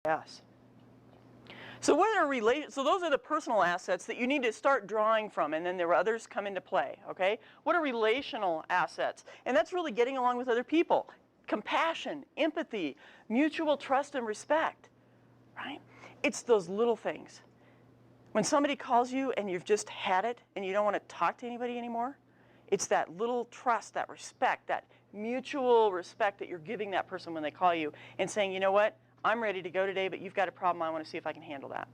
Yes. So so those are the personal assets that you need to start drawing from, and then there are others come into play, okay? What are relational assets? And that's really getting along with other people. Compassion, empathy, mutual trust and respect, right? It's those little things. When somebody calls you and you've just had it and you don't want to talk to anybody anymore, it's that little trust, that respect, that mutual respect that you're giving that person when they call you and saying, you know what? I'm ready to go today, but you've got a problem. I want to see if I can handle that.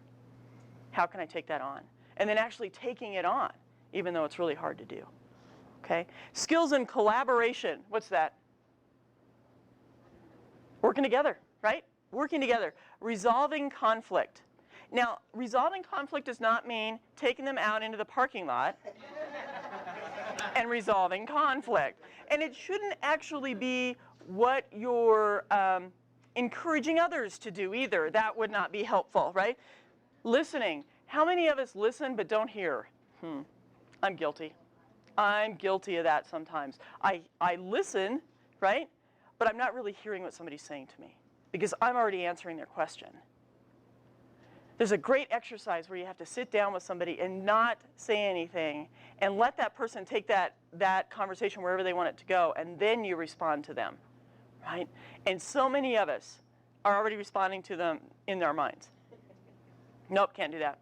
How can I take that on? And then actually taking it on, even though it's really hard to do. Okay? Skills and collaboration. What's that? Working together, right? Working together. Resolving conflict. Now, resolving conflict does not mean taking them out into the parking lot and resolving conflict. And it shouldn't actually be what you're encouraging others to do either. That would not be helpful, right? Listening. How many of us listen but don't hear? I'm guilty. I'm guilty of that sometimes. I listen, right? But I'm not really hearing what somebody's saying to me because I'm already answering their question. There's a great exercise where you have to sit down with somebody and not say anything and let that person take that conversation wherever they want it to go, and then you respond to them. Right? And so many of us are already responding to them in our minds. Nope, can't do that.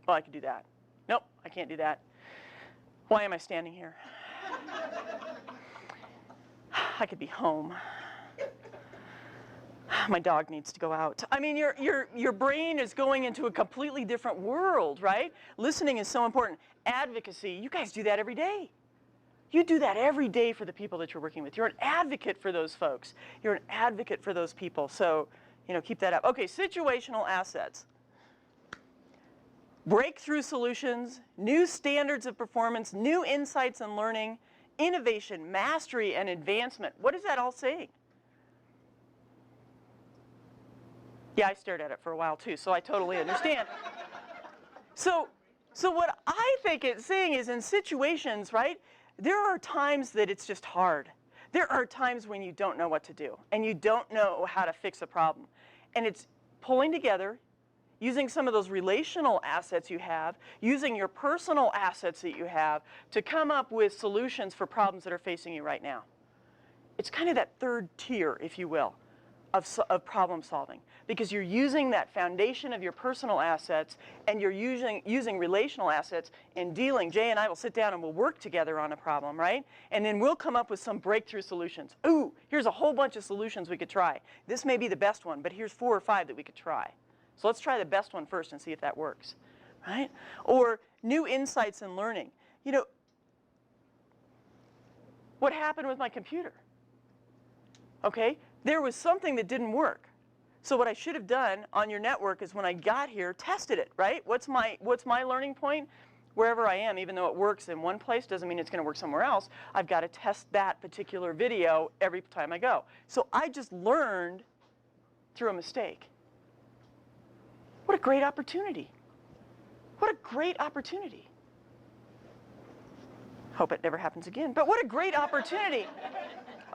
Well, I could do that. Nope, I can't do that. Why am I standing here? I could be home. My dog needs to go out. I mean, your brain is going into a completely different world, right? Listening is so important. Advocacy, you guys do that every day. You do that every day for the people that you're working with. You're an advocate for those folks. You're an advocate for those people. So, keep that up. Okay, situational assets. Breakthrough solutions, new standards of performance, new insights and learning, innovation, mastery, and advancement. What is that all saying? Yeah, I stared at it for a while too, so I totally understand. So what I think it's saying is in situations, right? There are times that it's just hard. There are times when you don't know what to do and you don't know how to fix a problem. And it's pulling together, using some of those relational assets you have, using your personal assets that you have to come up with solutions for problems that are facing you right now. It's kind of that third tier, if you will, of problem solving, because you're using that foundation of your personal assets and you're using relational assets in dealing. Jay and I will sit down and we'll work together on a problem, right? And then we'll come up with some breakthrough solutions. Ooh, here's a whole bunch of solutions we could try. This may be the best one, but here's 4 or 5 that we could try. So let's try the best one first and see if that works, right? Or new insights and learning. What happened with my computer? Okay, there was something that didn't work. So what I should have done on your network is when I got here, tested it, right? What's my learning point? Wherever I am, even though it works in one place, doesn't mean it's going to work somewhere else. I've got to test that particular video every time I go. So I just learned through a mistake. What a great opportunity. What a great opportunity. Hope it never happens again, but what a great opportunity.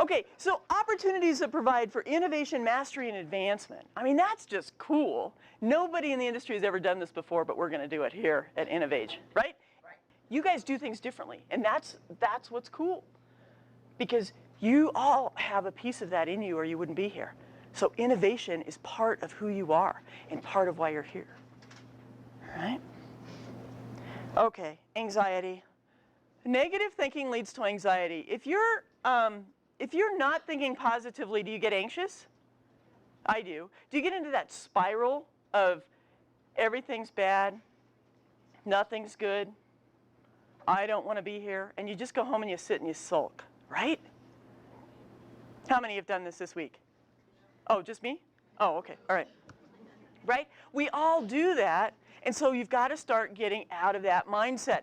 Okay, so opportunities that provide for innovation, mastery, and advancement. I mean, that's just cool. Nobody in the industry has ever done this before, but we're going to do it here at Innovage, right? You guys do things differently, and that's what's cool. Because you all have a piece of that in you or you wouldn't be here. So innovation is part of who you are and part of why you're here, all right? Okay, anxiety. Negative thinking leads to anxiety. If you're not thinking positively, do you get anxious? I do. Do you get into that spiral of everything's bad, nothing's good, I don't want to be here, and you just go home and you sit and you sulk, right? How many have done this week? Oh, just me? Oh, okay, all right. Right? We all do that, and so you've got to start getting out of that mindset.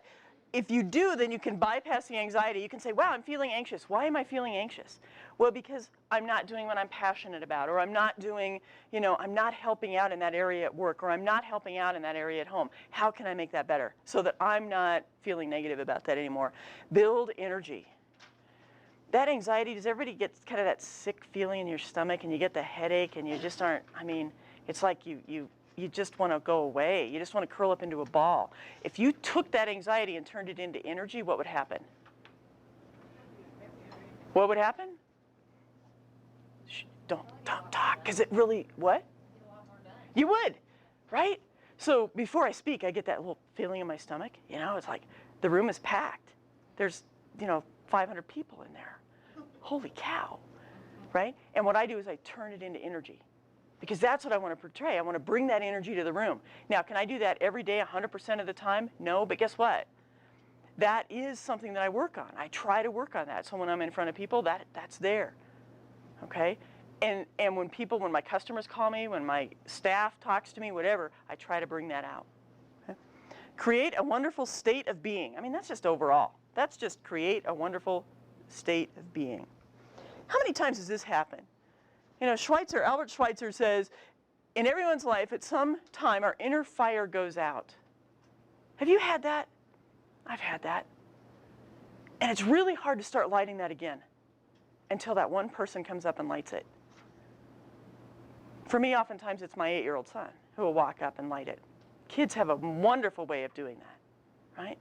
If you do, then you can bypass the anxiety. You can say, wow, I'm feeling anxious. Why am I feeling anxious? Well, because I'm not doing what I'm passionate about, or I'm not doing, I'm not helping out in that area at work, or I'm not helping out in that area at home. How can I make that better so that I'm not feeling negative about that anymore? Build energy. That anxiety, does everybody get kind of that sick feeling in your stomach and you get the headache and you just aren't, It's like you just want to go away. You just want to curl up into a ball. If you took that anxiety and turned it into energy, what would happen? What would happen? Shh, don't talk, because it really, what? You would, right? So before I speak, I get that little feeling in my stomach. You know, it's like the room is packed. There's, 500 people in there. Holy cow, right? And what I do is I turn it into energy, because that's what I want to portray. I want to bring that energy to the room. Now, can I do that every day 100% of the time? No, but guess what? That is something that I work on. I try to work on that. So when I'm in front of people, that's there, okay? And when my customers call me, when my staff talks to me, whatever, I try to bring that out. Okay? Create a wonderful state of being. I mean, that's just overall. That's just create a wonderful state of being. How many times does this happen? Albert Schweitzer says, in everyone's life, at some time, our inner fire goes out. Have you had that? I've had that. And it's really hard to start lighting that again until that one person comes up and lights it. For me, oftentimes, it's my 8-year-old son who will walk up and light it. Kids have a wonderful way of doing that, right?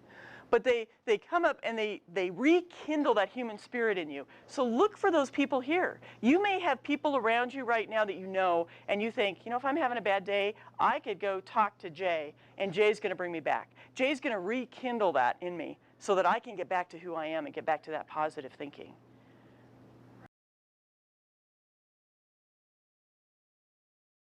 But they come up and they rekindle that human spirit in you. So look for those people here. You may have people around you right now that you know, and you think, if I'm having a bad day, I could go talk to Jay, and Jay's going to bring me back. Jay's going to rekindle that in me so that I can get back to who I am and get back to that positive thinking.